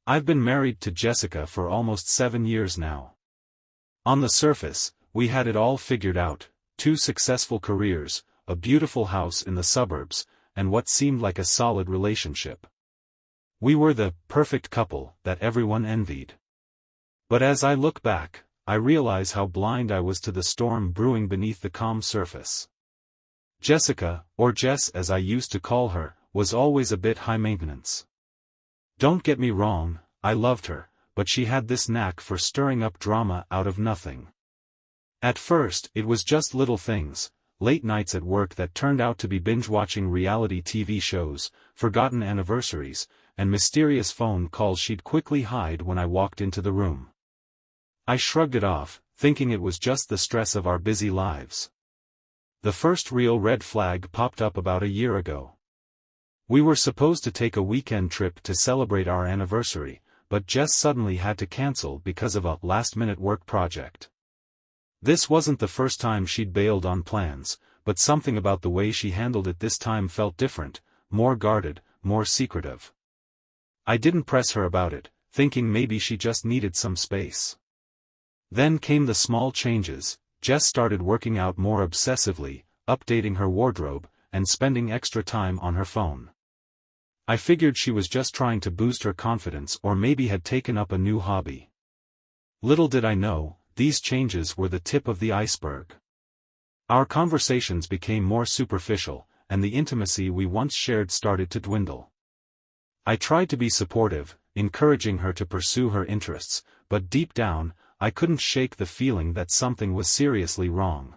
I've been married to Jessica for almost 7 years now. On the surface, we had it all figured out: 2 successful careers, a beautiful house in the suburbs, and what seemed like a solid relationship. We were the perfect couple that everyone envied. But as I look back, I realize how blind I was to the storm brewing beneath the calm surface. Jessica, or Jess as I used to call her, was always a bit high maintenance. Don't get me wrong, I loved her, but she had this knack for stirring up drama out of nothing. At first, it was just little things: late nights at work that turned out to be binge-watching reality TV shows, forgotten anniversaries, and mysterious phone calls she'd quickly hide when I walked into the room. I shrugged it off, thinking it was just the stress of our busy lives. The first real red flag popped up about a year ago. We were supposed to take a weekend trip to celebrate our anniversary, but Jess suddenly had to cancel because of a last-minute work project. This wasn't the first time she'd bailed on plans, but something about the way she handled it this time felt different, more guarded, more secretive. I didn't press her about it, thinking maybe she just needed some space. Then came the small changes. Jess started working out more obsessively, updating her wardrobe, and spending extra time on her phone. I figured she was just trying to boost her confidence or maybe had taken up a new hobby. Little did I know, these changes were the tip of the iceberg. Our conversations became more superficial, and the intimacy we once shared started to dwindle. I tried to be supportive, encouraging her to pursue her interests, but deep down, I couldn't shake the feeling that something was seriously wrong.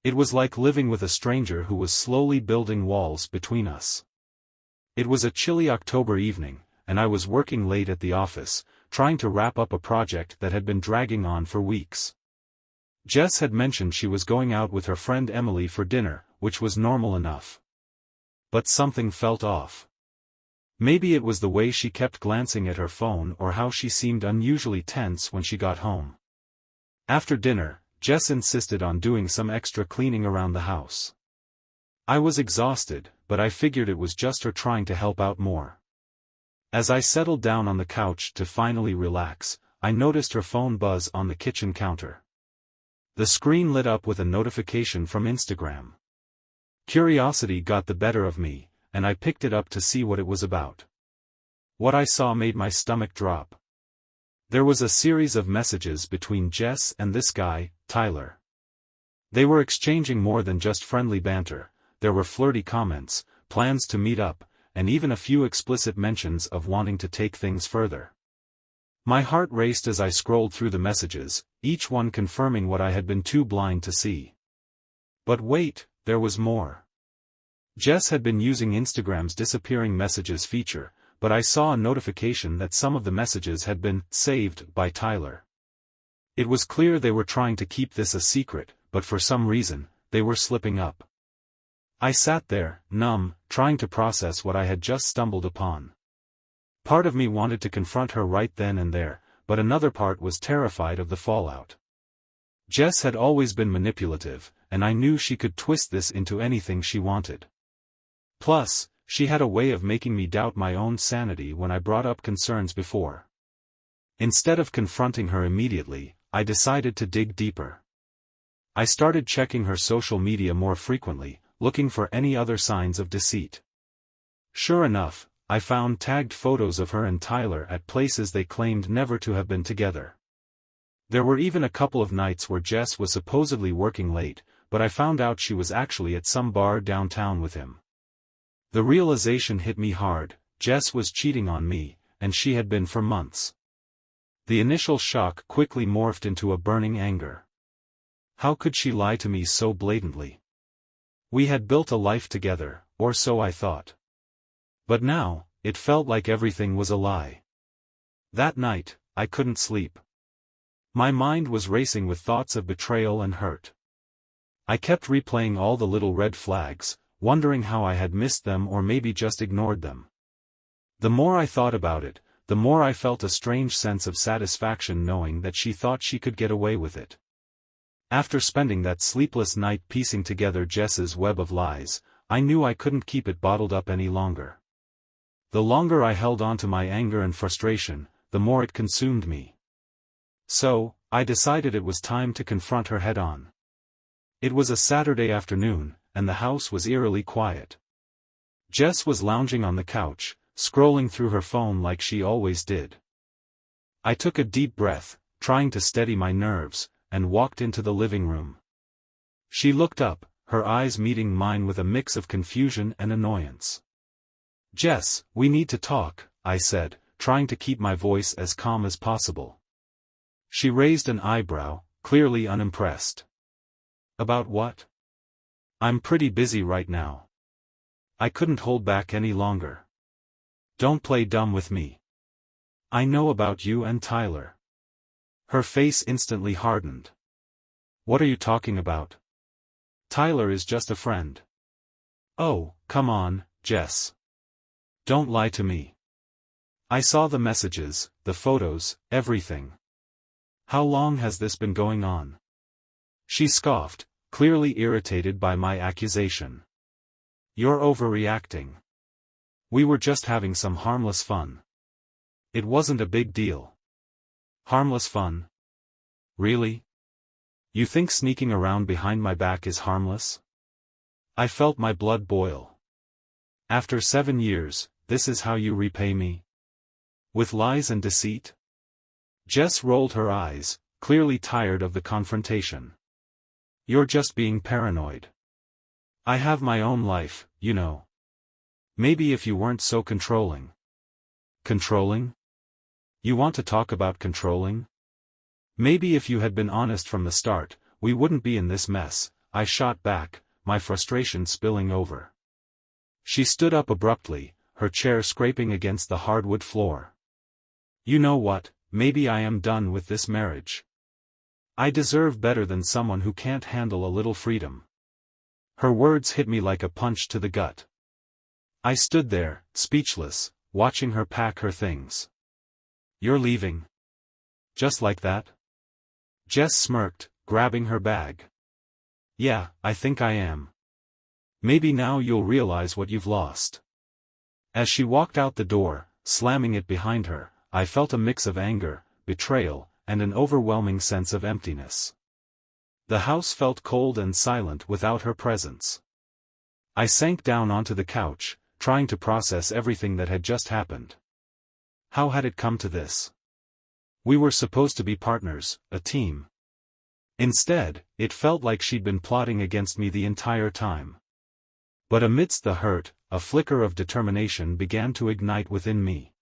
It was like living with a stranger who was slowly building walls between us. It was a chilly October evening, and I was working late at the office, trying to wrap up a project that had been dragging on for weeks. Jess had mentioned she was going out with her friend Emily for dinner, which was normal enough. But something felt off. Maybe it was the way she kept glancing at her phone or how she seemed unusually tense when she got home. After dinner, Jess insisted on doing some extra cleaning around the house. I was exhausted, but I figured it was just her trying to help out more. As I settled down on the couch to finally relax, I noticed her phone buzz on the kitchen counter. The screen lit up with a notification from Instagram. Curiosity got the better of me, and I picked it up to see what it was about. What I saw made my stomach drop. There was a series of messages between Jess and this guy, Tyler. They were exchanging more than just friendly banter. There were flirty comments, plans to meet up, and even a few explicit mentions of wanting to take things further. My heart raced as I scrolled through the messages, each one confirming what I had been too blind to see. But wait, there was more. Jess had been using Instagram's disappearing messages feature, but I saw a notification that some of the messages had been saved by Tyler. It was clear they were trying to keep this a secret, but for some reason, they were slipping up. I sat there, numb, trying to process what I had just stumbled upon. Part of me wanted to confront her right then and there, but another part was terrified of the fallout. Jess had always been manipulative, and I knew she could twist this into anything she wanted. Plus, she had a way of making me doubt my own sanity when I brought up concerns before. Instead of confronting her immediately, I decided to dig deeper. I started checking her social media more frequently, looking for any other signs of deceit. Sure enough, I found tagged photos of her and Tyler at places they claimed never to have been together. There were even a couple of nights where Jess was supposedly working late, but I found out she was actually at some bar downtown with him. The realization hit me hard: Jess was cheating on me, and she had been for months. The initial shock quickly morphed into a burning anger. How could she lie to me so blatantly? We had built a life together, or so I thought. But now, it felt like everything was a lie. That night, I couldn't sleep. My mind was racing with thoughts of betrayal and hurt. I kept replaying all the little red flags, wondering how I had missed them or maybe just ignored them. The more I thought about it, the more I felt a strange sense of satisfaction knowing that she thought she could get away with it. After spending that sleepless night piecing together Jess's web of lies, I knew I couldn't keep it bottled up any longer. The longer I held on to my anger and frustration, the more it consumed me. So, I decided it was time to confront her head-on. It was a Saturday afternoon, and the house was eerily quiet. Jess was lounging on the couch, scrolling through her phone like she always did. I took a deep breath, trying to steady my nerves, and walked into the living room. She looked up, her eyes meeting mine with a mix of confusion and annoyance. "Jess, we need to talk," I said, trying to keep my voice as calm as possible. She raised an eyebrow, clearly unimpressed. "About what?" "I'm pretty busy right now." I couldn't hold back any longer. "Don't play dumb with me. I know about you and Tyler." Her face instantly hardened. "What are you talking about? Tyler is just a friend." "Oh, come on, Jess. Don't lie to me. I saw the messages, the photos, everything. How long has this been going on?" She scoffed, clearly irritated by my accusation. "You're overreacting. We were just having some harmless fun. It wasn't a big deal." "Harmless fun? Really? You think sneaking around behind my back is harmless?" I felt my blood boil. "After 7 years, this is how you repay me? With lies and deceit?" Jess rolled her eyes, clearly tired of the confrontation. "You're just being paranoid. I have my own life, you know. Maybe if you weren't so controlling." "Controlling? You want to talk about controlling? Maybe if you had been honest from the start, we wouldn't be in this mess," I shot back, my frustration spilling over. She stood up abruptly, her chair scraping against the hardwood floor. "You know what, maybe I am done with this marriage. I deserve better than someone who can't handle a little freedom." Her words hit me like a punch to the gut. I stood there, speechless, watching her pack her things. "You're leaving? Just like that?" Jess smirked, grabbing her bag. "Yeah, I think I am. Maybe now you'll realize what you've lost." As she walked out the door, slamming it behind her, I felt a mix of anger, betrayal, and an overwhelming sense of emptiness. The house felt cold and silent without her presence. I sank down onto the couch, trying to process everything that had just happened. How had it come to this? We were supposed to be partners, a team. Instead, it felt like she'd been plotting against me the entire time. But amidst the hurt, a flicker of determination began to ignite within me.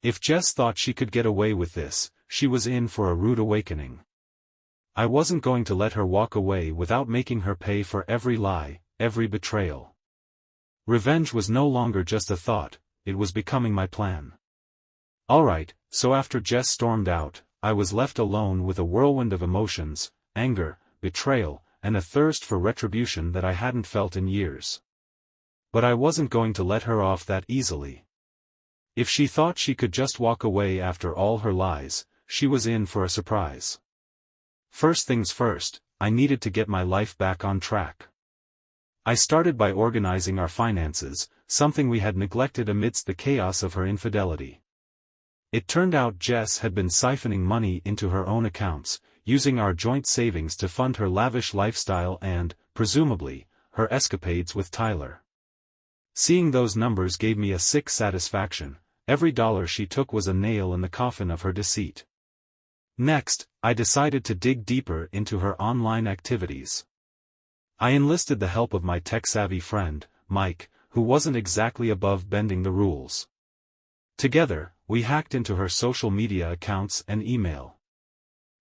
If Jess thought she could get away with this, she was in for a rude awakening. I wasn't going to let her walk away without making her pay for every lie, every betrayal. Revenge was no longer just a thought, it was becoming my plan. Alright, so after Jess stormed out, I was left alone with a whirlwind of emotions, anger, betrayal, and a thirst for retribution that I hadn't felt in years. But I wasn't going to let her off that easily. If she thought she could just walk away after all her lies, she was in for a surprise. First things first, I needed to get my life back on track. I started by organizing our finances, something we had neglected amidst the chaos of her infidelity. It turned out Jess had been siphoning money into her own accounts, using our joint savings to fund her lavish lifestyle and, presumably, her escapades with Tyler. Seeing those numbers gave me a sick satisfaction. Every dollar she took was a nail in the coffin of her deceit. Next, I decided to dig deeper into her online activities. I enlisted the help of my tech-savvy friend, Mike, who wasn't exactly above bending the rules. Together, we hacked into her social media accounts and email.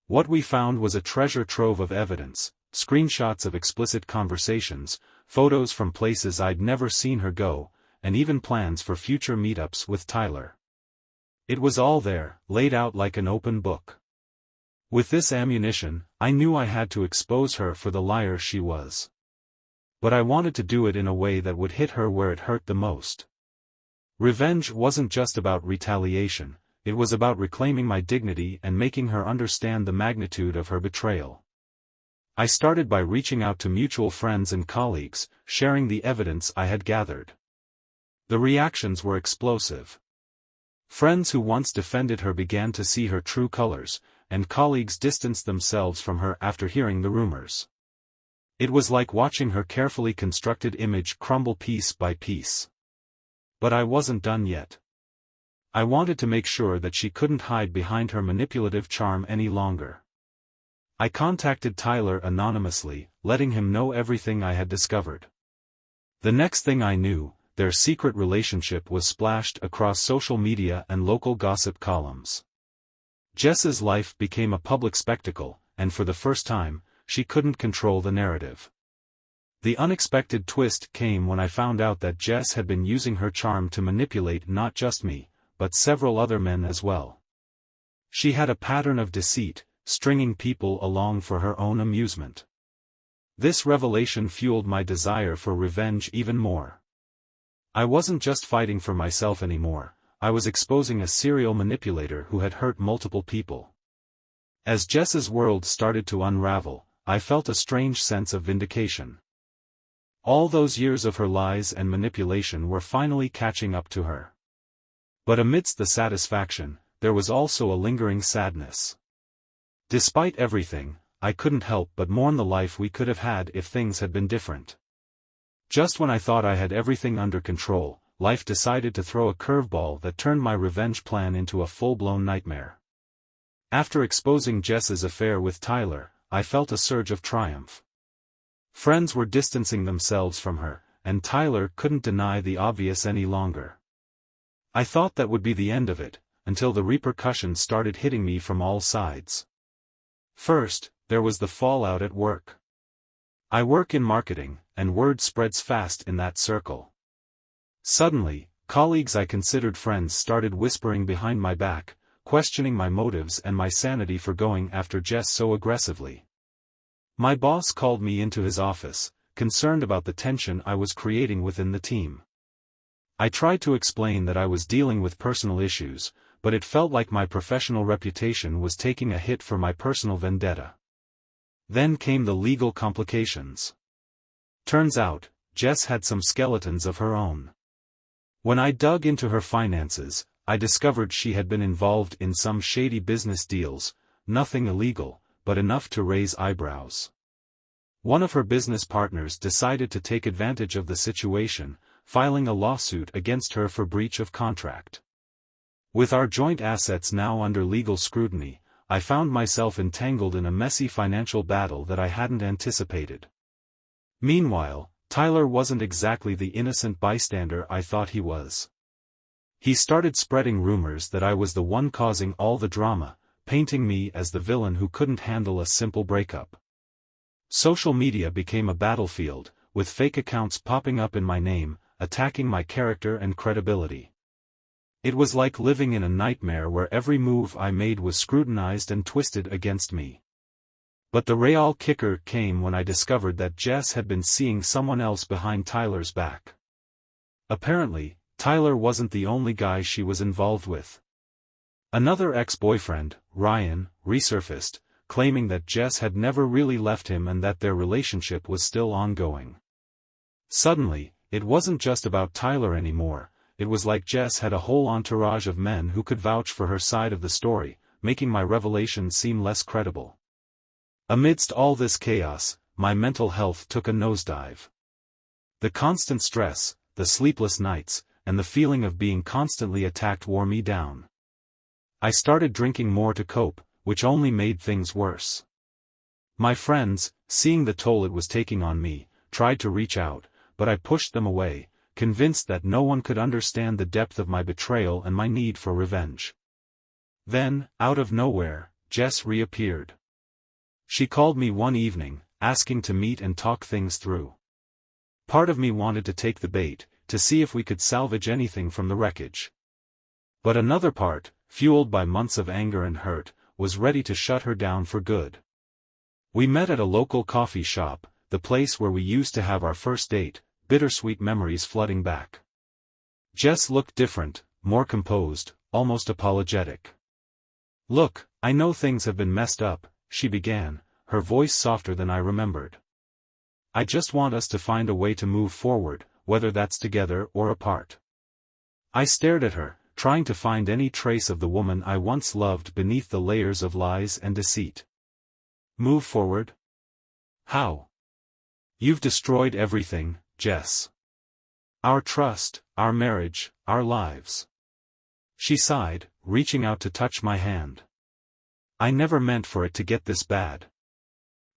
What we found was a treasure trove of evidence, screenshots of explicit conversations, photos from places I'd never seen her go, and even plans for future meetups with Tyler. It was all there, laid out like an open book. With this ammunition, I knew I had to expose her for the liar she was. But I wanted to do it in a way that would hit her where it hurt the most. Revenge wasn't just about retaliation, it was about reclaiming my dignity and making her understand the magnitude of her betrayal. I started by reaching out to mutual friends and colleagues, sharing the evidence I had gathered. The reactions were explosive. Friends who once defended her began to see her true colors, and colleagues distanced themselves from her after hearing the rumors. It was like watching her carefully constructed image crumble piece by piece. But I wasn't done yet. I wanted to make sure that she couldn't hide behind her manipulative charm any longer. I contacted Tyler anonymously, letting him know everything I had discovered. The next thing I knew, their secret relationship was splashed across social media and local gossip columns. Jess's life became a public spectacle, and for the first time, she couldn't control the narrative. The unexpected twist came when I found out that Jess had been using her charm to manipulate not just me, but several other men as well. She had a pattern of deceit, stringing people along for her own amusement. This revelation fueled my desire for revenge even more. I wasn't just fighting for myself anymore, I was exposing a serial manipulator who had hurt multiple people. As Jess's world started to unravel, I felt a strange sense of vindication. All those years of her lies and manipulation were finally catching up to her. But amidst the satisfaction, there was also a lingering sadness. Despite everything, I couldn't help but mourn the life we could have had if things had been different. Just when I thought I had everything under control, life decided to throw a curveball that turned my revenge plan into a full-blown nightmare. After exposing Jess's affair with Tyler, I felt a surge of triumph. Friends were distancing themselves from her, and Tyler couldn't deny the obvious any longer. I thought that would be the end of it, until the repercussions started hitting me from all sides. First, there was the fallout at work. I work in marketing, and word spreads fast in that circle. Suddenly, colleagues I considered friends started whispering behind my back, questioning my motives and my sanity for going after Jess so aggressively. My boss called me into his office, concerned about the tension I was creating within the team. I tried to explain that I was dealing with personal issues, but it felt like my professional reputation was taking a hit for my personal vendetta. Then came the legal complications. Turns out, Jess had some skeletons of her own. When I dug into her finances, I discovered she had been involved in some shady business deals, nothing illegal, but enough to raise eyebrows. One of her business partners decided to take advantage of the situation, filing a lawsuit against her for breach of contract. With our joint assets now under legal scrutiny, I found myself entangled in a messy financial battle that I hadn't anticipated. Meanwhile, Tyler wasn't exactly the innocent bystander I thought he was. He started spreading rumors that I was the one causing all the drama, painting me as the villain who couldn't handle a simple breakup. Social media became a battlefield, with fake accounts popping up in my name, attacking my character and credibility. It was like living in a nightmare where every move I made was scrutinized and twisted against me. But the real kicker came when I discovered that Jess had been seeing someone else behind Tyler's back. Apparently, Tyler wasn't the only guy she was involved with. Another ex-boyfriend, Ryan, resurfaced, claiming that Jess had never really left him and that their relationship was still ongoing. Suddenly, it wasn't just about Tyler anymore, it was like Jess had a whole entourage of men who could vouch for her side of the story, making my revelation seem less credible. Amidst all this chaos, my mental health took a nosedive. The constant stress, the sleepless nights, and the feeling of being constantly attacked wore me down. I started drinking more to cope, which only made things worse. My friends, seeing the toll it was taking on me, tried to reach out, but I pushed them away, convinced that no one could understand the depth of my betrayal and my need for revenge. Then, out of nowhere, Jess reappeared. She called me one evening, asking to meet and talk things through. Part of me wanted to take the bait, to see if we could salvage anything from the wreckage. But another part, fueled by months of anger and hurt, was ready to shut her down for good. We met at a local coffee shop, the place where we used to have our first date, bittersweet memories flooding back. Jess looked different, more composed, almost apologetic. "Look, I know things have been messed up," she began, her voice softer than I remembered. "I just want us to find a way to move forward, whether that's together or apart. I stared at her, trying to find any trace of the woman I once loved beneath the layers of lies and deceit. Move forward? How? You've destroyed everything, Jess. Our trust, our marriage, our lives. She sighed, reaching out to touch my hand. I never meant for it to get this bad.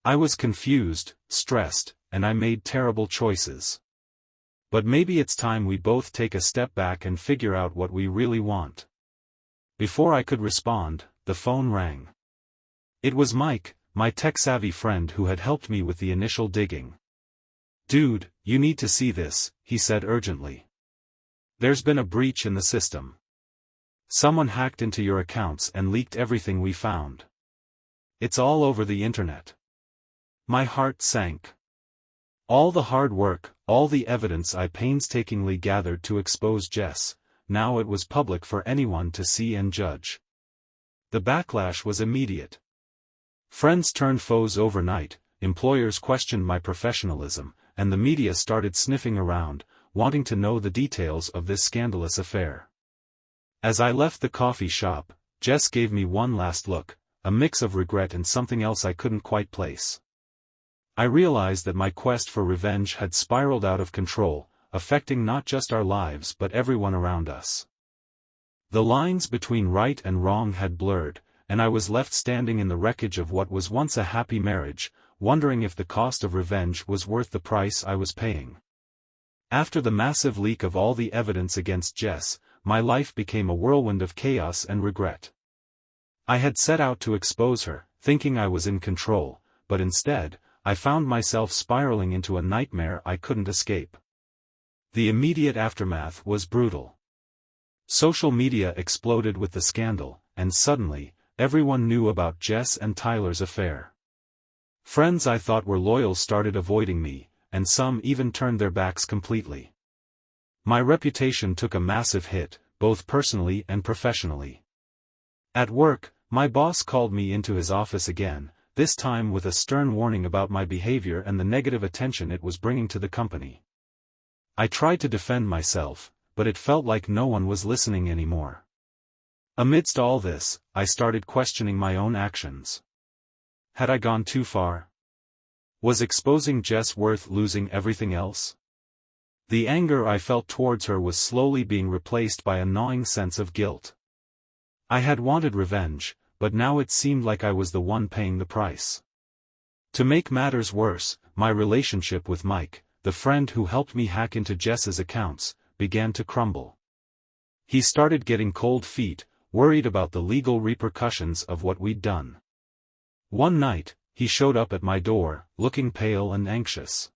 I was confused, stressed, and I made terrible choices. But maybe it's time we both take a step back and figure out what we really want. Before I could respond, the phone rang. It was Mike, my tech-savvy friend who had helped me with the initial digging. "Dude, you need to see this," he said urgently. "There's been a breach in the system. Someone hacked into your accounts and leaked everything we found. It's all over the internet." My heart sank. All the hard work, all the evidence I painstakingly gathered to expose Jess, now it was public for anyone to see and judge. The backlash was immediate. Friends turned foes overnight, employers questioned my professionalism, and the media started sniffing around, wanting to know the details of this scandalous affair. As I left the coffee shop, Jess gave me one last look, a mix of regret and something else I couldn't quite place. I realized that my quest for revenge had spiraled out of control, affecting not just our lives but everyone around us. The lines between right and wrong had blurred, and I was left standing in the wreckage of what was once a happy marriage, wondering if the cost of revenge was worth the price I was paying. After the massive leak of all the evidence against Jess, my life became a whirlwind of chaos and regret. I had set out to expose her, thinking I was in control, but instead, I found myself spiraling into a nightmare I couldn't escape. The immediate aftermath was brutal. Social media exploded with the scandal, and suddenly, everyone knew about Jess and Tyler's affair. Friends I thought were loyal started avoiding me, and some even turned their backs completely. My reputation took a massive hit, both personally and professionally. At work, my boss called me into his office again, this time with a stern warning about my behavior and the negative attention it was bringing to the company. I tried to defend myself, but it felt like no one was listening anymore. Amidst all this, I started questioning my own actions. Had I gone too far? Was exposing Jess worth losing everything else? The anger I felt towards her was slowly being replaced by a gnawing sense of guilt. I had wanted revenge, but now it seemed like I was the one paying the price. To make matters worse, my relationship with Mike, the friend who helped me hack into Jess's accounts, began to crumble. He started getting cold feet, worried about the legal repercussions of what we'd done. One night, he showed up at my door, looking pale and anxious.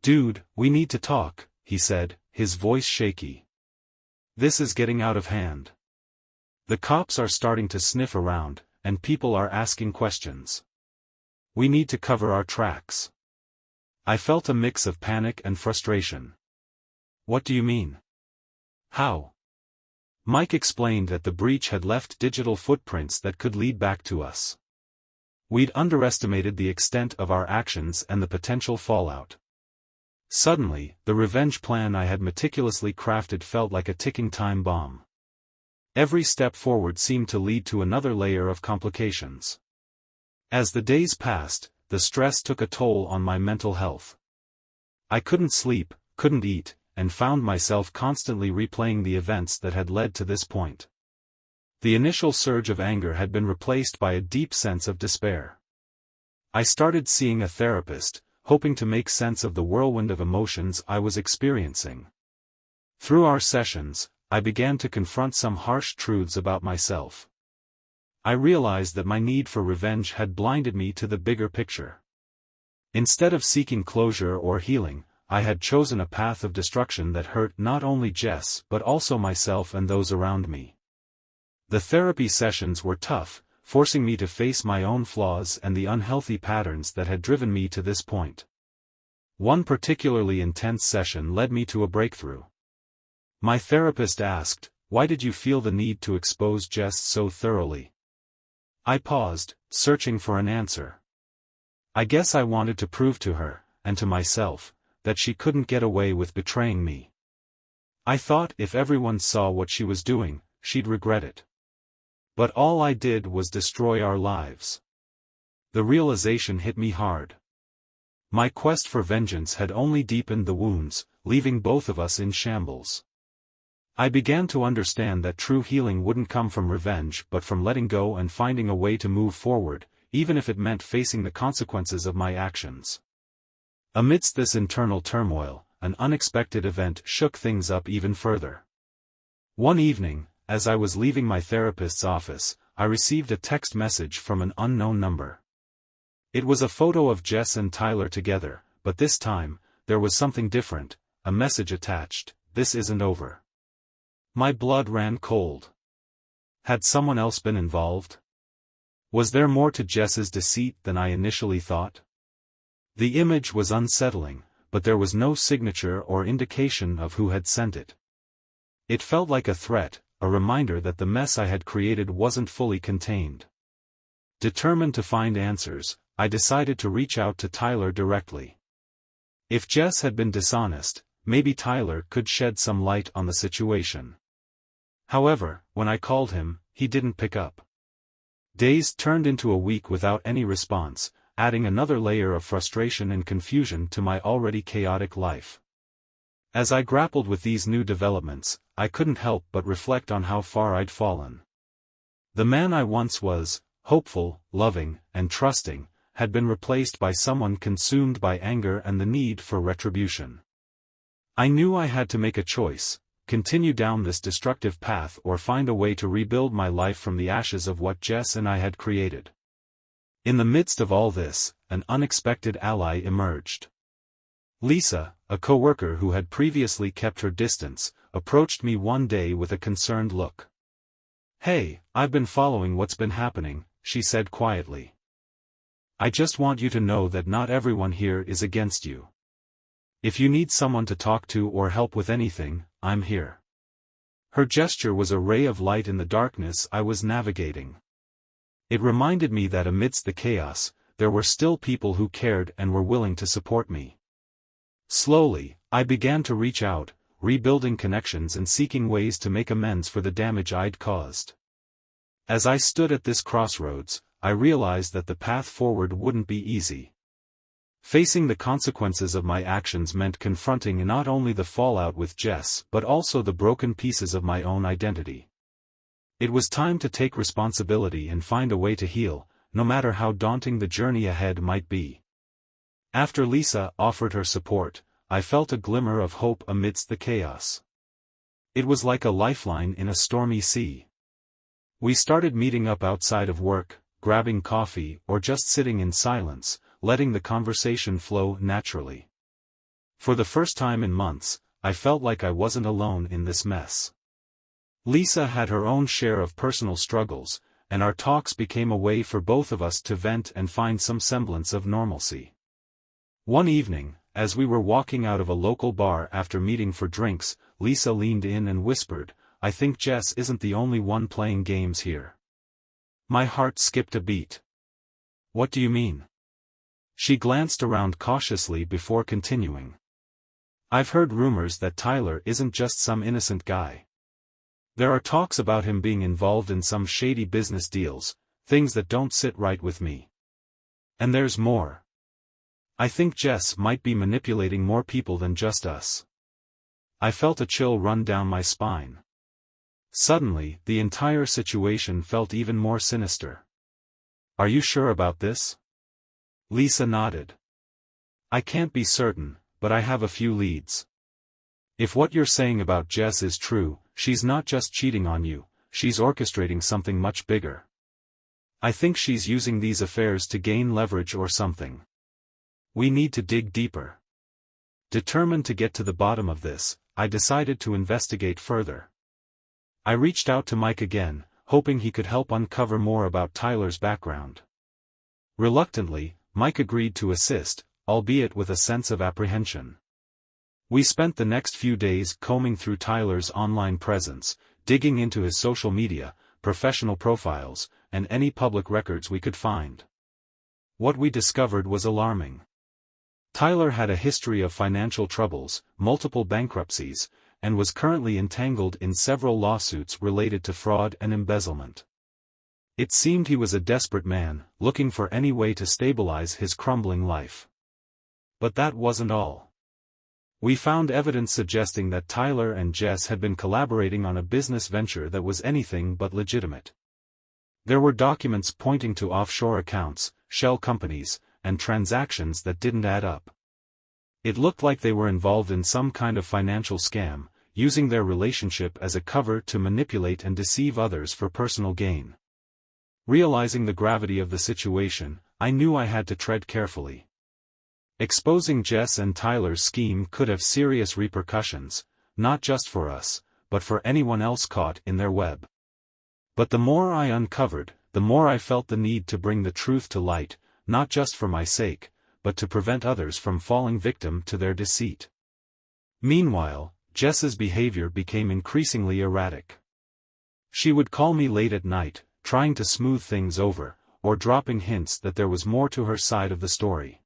"Dude, we need to talk," he said, his voice shaky. "This is getting out of hand. The cops are starting to sniff around, and people are asking questions. We need to cover our tracks." I felt a mix of panic and frustration. "What do you mean? How?" Mike explained that the breach had left digital footprints that could lead back to us. We'd underestimated the extent of our actions and the potential fallout. Suddenly, the revenge plan I had meticulously crafted felt like a ticking time bomb. Every step forward seemed to lead to another layer of complications. As the days passed, the stress took a toll on my mental health. I couldn't sleep, couldn't eat, and found myself constantly replaying the events that had led to this point. The initial surge of anger had been replaced by a deep sense of despair. I started seeing a therapist, hoping to make sense of the whirlwind of emotions I was experiencing. Through our sessions, I began to confront some harsh truths about myself. I realized that my need for revenge had blinded me to the bigger picture. Instead of seeking closure or healing, I had chosen a path of destruction that hurt not only Jess but also myself and those around me. The therapy sessions were tough, forcing me to face my own flaws and the unhealthy patterns that had driven me to this point. One particularly intense session led me to a breakthrough. My therapist asked, "Why did you feel the need to expose Jess so thoroughly?" I paused, searching for an answer. "I guess I wanted to prove to her, and to myself, that she couldn't get away with betraying me." I thought if everyone saw what she was doing, she'd regret it. But all I did was destroy our lives. The realization hit me hard. My quest for vengeance had only deepened the wounds, leaving both of us in shambles. I began to understand that true healing wouldn't come from revenge but from letting go and finding a way to move forward, even if it meant facing the consequences of my actions. Amidst this internal turmoil, an unexpected event shook things up even further. One evening, as I was leaving my therapist's office, I received a text message from an unknown number. It was a photo of Jess and Tyler together, but this time, there was something different, a message attached: "This isn't over." My blood ran cold. Had someone else been involved? Was there more to Jess's deceit than I initially thought? The image was unsettling, but there was no signature or indication of who had sent it. It felt like a threat, a reminder that the mess I had created wasn't fully contained. Determined to find answers, I decided to reach out to Tyler directly. If Jess had been dishonest, maybe Tyler could shed some light on the situation. However, when I called him, he didn't pick up. Days turned into a week without any response, adding another layer of frustration and confusion to my already chaotic life. As I grappled with these new developments, I couldn't help but reflect on how far I'd fallen. The man I once was, hopeful, loving, and trusting, had been replaced by someone consumed by anger and the need for retribution. I knew I had to make a choice: continue down this destructive path or find a way to rebuild my life from the ashes of what Jess and I had created. In the midst of all this, an unexpected ally emerged. Lisa, a coworker who had previously kept her distance, approached me one day with a concerned look. "Hey, I've been following what's been happening," she said quietly. "I just want you to know that not everyone here is against you. If you need someone to talk to or help with anything, I'm here." Her gesture was a ray of light in the darkness I was navigating. It reminded me that amidst the chaos, there were still people who cared and were willing to support me. Slowly, I began to reach out, rebuilding connections and seeking ways to make amends for the damage I'd caused. As I stood at this crossroads, I realized that the path forward wouldn't be easy. Facing the consequences of my actions meant confronting not only the fallout with Jess but also the broken pieces of my own identity. It was time to take responsibility and find a way to heal, no matter how daunting the journey ahead might be. After Lisa offered her support, I felt a glimmer of hope amidst the chaos. It was like a lifeline in a stormy sea. We started meeting up outside of work, grabbing coffee or just sitting in silence, letting the conversation flow naturally. For the first time in months, I felt like I wasn't alone in this mess. Lisa had her own share of personal struggles, and our talks became a way for both of us to vent and find some semblance of normalcy. One evening, as we were walking out of a local bar after meeting for drinks, Lisa leaned in and whispered, "I think Jess isn't the only one playing games here." My heart skipped a beat. "What do you mean?" She glanced around cautiously before continuing. "I've heard rumors that Tyler isn't just some innocent guy. There are talks about him being involved in some shady business deals, things that don't sit right with me. And there's more. I think Jess might be manipulating more people than just us." I felt a chill run down my spine. Suddenly, the entire situation felt even more sinister. "Are you sure about this?" Lisa nodded. "I can't be certain, but I have a few leads. If what you're saying about Jess is true, she's not just cheating on you, she's orchestrating something much bigger. I think she's using these affairs to gain leverage or something. We need to dig deeper." Determined to get to the bottom of this, I decided to investigate further. I reached out to Mike again, hoping he could help uncover more about Tyler's background. Reluctantly, Mike agreed to assist, albeit with a sense of apprehension. We spent the next few days combing through Tyler's online presence, digging into his social media, professional profiles, and any public records we could find. What we discovered was alarming. Tyler had a history of financial troubles, multiple bankruptcies, and was currently entangled in several lawsuits related to fraud and embezzlement. It seemed he was a desperate man, looking for any way to stabilize his crumbling life. But that wasn't all. We found evidence suggesting that Tyler and Jess had been collaborating on a business venture that was anything but legitimate. There were documents pointing to offshore accounts, shell companies, and transactions that didn't add up. It looked like they were involved in some kind of financial scam, using their relationship as a cover to manipulate and deceive others for personal gain. Realizing the gravity of the situation, I knew I had to tread carefully. Exposing Jess and Tyler's scheme could have serious repercussions, not just for us, but for anyone else caught in their web. But the more I uncovered, the more I felt the need to bring the truth to light, not just for my sake, but to prevent others from falling victim to their deceit. Meanwhile, Jess's behavior became increasingly erratic. She would call me late at night, trying to smooth things over, or dropping hints that there was more to her side of the story.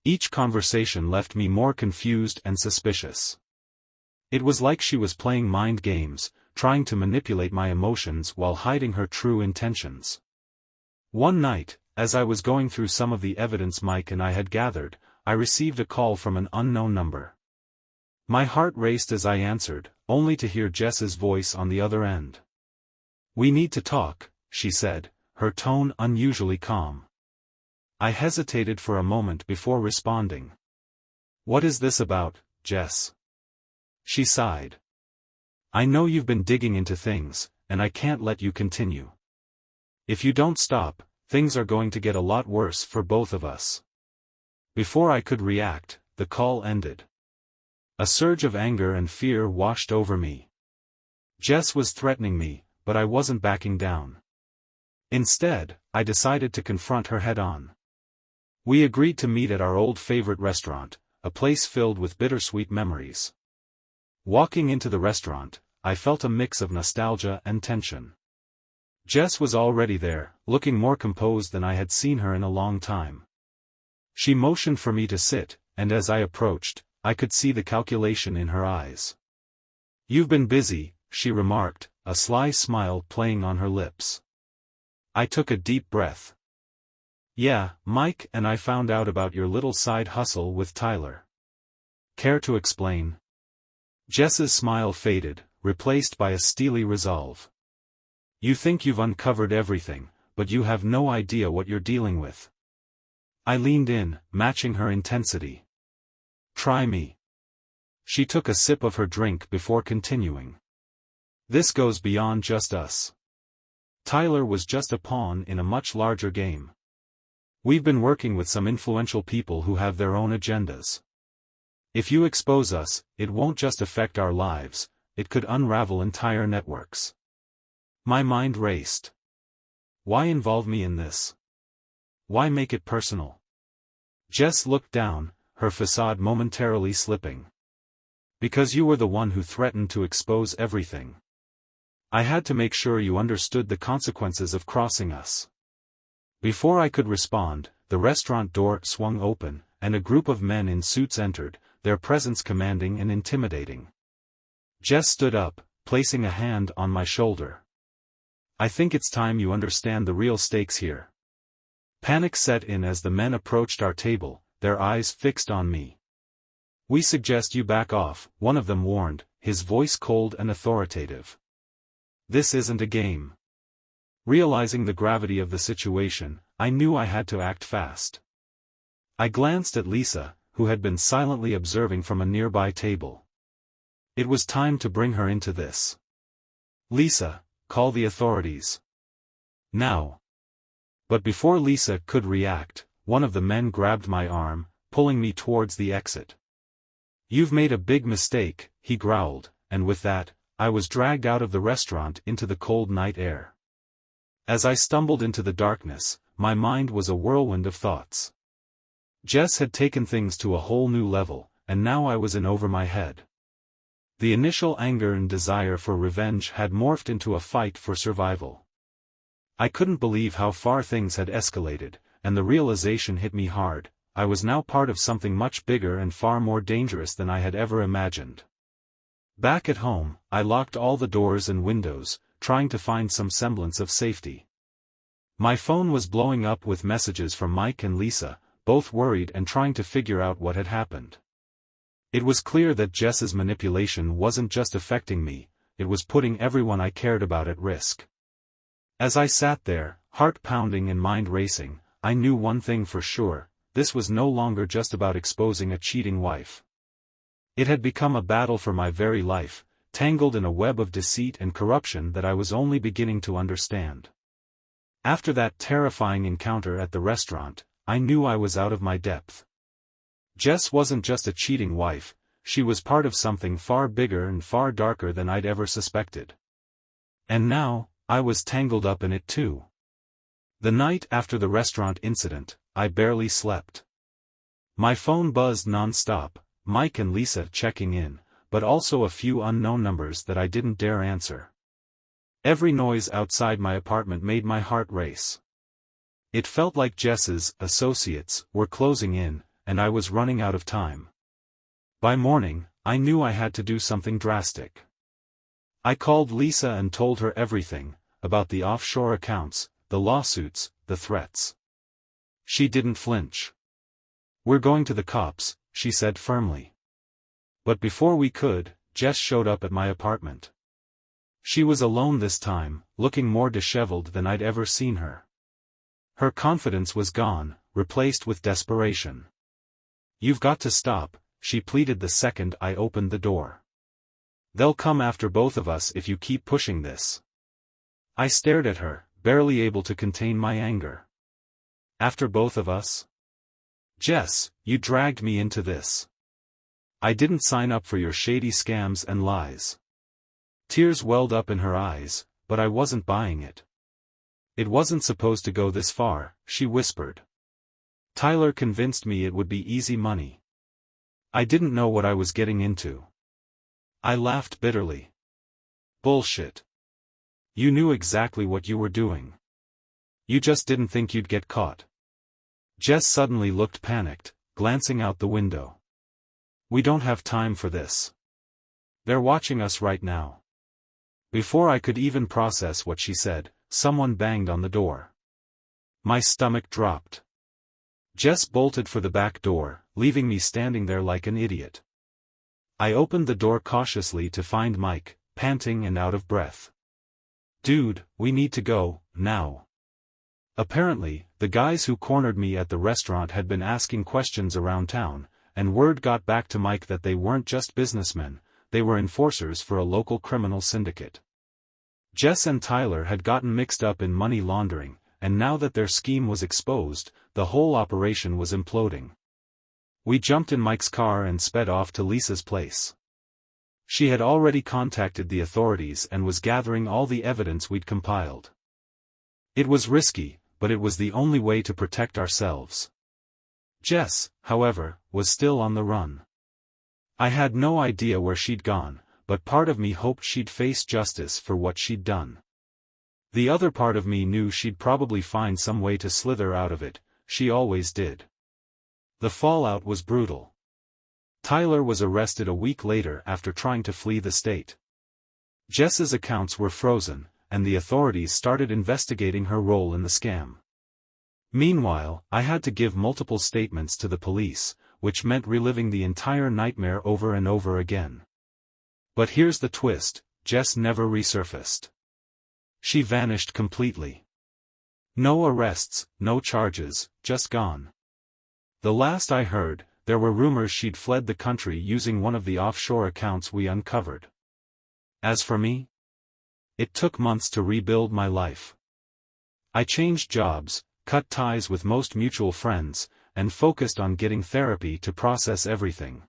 Each conversation left me more confused and suspicious. It was like she was playing mind games, trying to manipulate my emotions while hiding her true intentions. One night, as I was going through some of the evidence Mike and I had gathered, I received a call from an unknown number. My heart raced as I answered, only to hear Jess's voice on the other end. "We need to talk," she said, her tone unusually calm. I hesitated for a moment before responding. "What is this about, Jess?" She sighed. "I know you've been digging into things, and I can't let you continue. If you don't stop, things are going to get a lot worse for both of us." Before I could react, the call ended. A surge of anger and fear washed over me. Jess was threatening me, but I wasn't backing down. Instead, I decided to confront her head-on. We agreed to meet at our old favorite restaurant, a place filled with bittersweet memories. Walking into the restaurant, I felt a mix of nostalgia and tension. Jess was already there, looking more composed than I had seen her in a long time. She motioned for me to sit, and as I approached, I could see the calculation in her eyes. "You've been busy," she remarked, a sly smile playing on her lips. I took a deep breath. "Yeah, Mike and I found out about your little side hustle with Tyler. Care to explain?" Jess's smile faded, replaced by a steely resolve. "You think you've uncovered everything, but you have no idea what you're dealing with." I leaned in, matching her intensity. "Try me." She took a sip of her drink before continuing. "This goes beyond just us. Tyler was just a pawn in a much larger game. We've been working with some influential people who have their own agendas. If you expose us, it won't just affect our lives, it could unravel entire networks." My mind raced. Why involve me in this? Why make it personal? Jess looked down, her facade momentarily slipping. "Because you were the one who threatened to expose everything. I had to make sure you understood the consequences of crossing us." Before I could respond, the restaurant door swung open, and a group of men in suits entered, their presence commanding and intimidating. Jess stood up, placing a hand on my shoulder. "I think it's time you understand the real stakes here." Panic set in as the men approached our table, their eyes fixed on me. "We suggest you back off," one of them warned, his voice cold and authoritative. "This isn't a game." Realizing the gravity of the situation, I knew I had to act fast. I glanced at Lisa, who had been silently observing from a nearby table. It was time to bring her into this. "Lisa, call the authorities. Now." But before Lisa could react, one of the men grabbed my arm, pulling me towards the exit. "You've made a big mistake," he growled, and with that, I was dragged out of the restaurant into the cold night air. As I stumbled into the darkness, my mind was a whirlwind of thoughts. Jess had taken things to a whole new level, and now I was in over my head. The initial anger and desire for revenge had morphed into a fight for survival. I couldn't believe how far things had escalated, and the realization hit me hard. I was now part of something much bigger and far more dangerous than I had ever imagined. Back at home, I locked all the doors and windows, trying to find some semblance of safety. My phone was blowing up with messages from Mike and Lisa, both worried and trying to figure out what had happened. It was clear that Jess's manipulation wasn't just affecting me, it was putting everyone I cared about at risk. As I sat there, heart pounding and mind racing, I knew one thing for sure: this was no longer just about exposing a cheating wife. It had become a battle for my very life, tangled in a web of deceit and corruption that I was only beginning to understand. After that terrifying encounter at the restaurant, I knew I was out of my depth. Jess wasn't just a cheating wife, she was part of something far bigger and far darker than I'd ever suspected. And now, I was tangled up in it too. The night after the restaurant incident, I barely slept. My phone buzzed non-stop, Mike and Lisa checking in, but also a few unknown numbers that I didn't dare answer. Every noise outside my apartment made my heart race. It felt like Jess's associates were closing in, and I was running out of time. By morning, I knew I had to do something drastic. I called Lisa and told her everything, about the offshore accounts, the lawsuits, the threats. She didn't flinch. "We're going to the cops," she said firmly. But before we could, Jess showed up at my apartment. She was alone this time, looking more disheveled than I'd ever seen her. Her confidence was gone, replaced with desperation. "You've got to stop," she pleaded the second I opened the door. "They'll come after both of us if you keep pushing this." I stared at her, barely able to contain my anger. "After both of us? Jess, you dragged me into this. I didn't sign up for your shady scams and lies." Tears welled up in her eyes, but I wasn't buying it. "It wasn't supposed to go this far," she whispered. "Tyler convinced me it would be easy money. I didn't know what I was getting into." I laughed bitterly. "Bullshit. You knew exactly what you were doing. You just didn't think you'd get caught." Jess suddenly looked panicked, glancing out the window. "We don't have time for this. They're watching us right now." Before I could even process what she said, someone banged on the door. My stomach dropped. Jess bolted for the back door, leaving me standing there like an idiot. I opened the door cautiously to find Mike, panting and out of breath. "Dude, we need to go, now." Apparently, the guys who cornered me at the restaurant had been asking questions around town, and word got back to Mike that they weren't just businessmen, they were enforcers for a local criminal syndicate. Jess and Tyler had gotten mixed up in money laundering, and now that their scheme was exposed, the whole operation was imploding. We jumped in Mike's car and sped off to Lisa's place. She had already contacted the authorities and was gathering all the evidence we'd compiled. It was risky, but it was the only way to protect ourselves. Jess, however, was still on the run. I had no idea where she'd gone, but part of me hoped she'd face justice for what she'd done. The other part of me knew she'd probably find some way to slither out of it, she always did. The fallout was brutal. Tyler was arrested a week later after trying to flee the state. Jess's accounts were frozen, and the authorities started investigating her role in the scam. Meanwhile, I had to give multiple statements to the police, which meant reliving the entire nightmare over and over again. But here's the twist: Jess never resurfaced. She vanished completely. No arrests, no charges, just gone. The last I heard, there were rumors she'd fled the country using one of the offshore accounts we uncovered. As for me, it took months to rebuild my life. I changed jobs, cut ties with most mutual friends, and focused on getting therapy to process everything.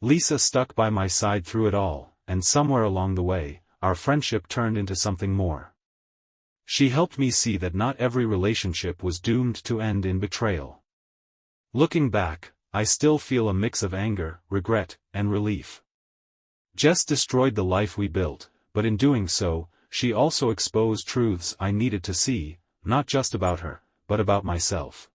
Lisa stuck by my side through it all, and somewhere along the way, our friendship turned into something more. She helped me see that not every relationship was doomed to end in betrayal. Looking back, I still feel a mix of anger, regret, and relief. Jess destroyed the life we built, but in doing so, she also exposed truths I needed to see, not just about her, but about myself.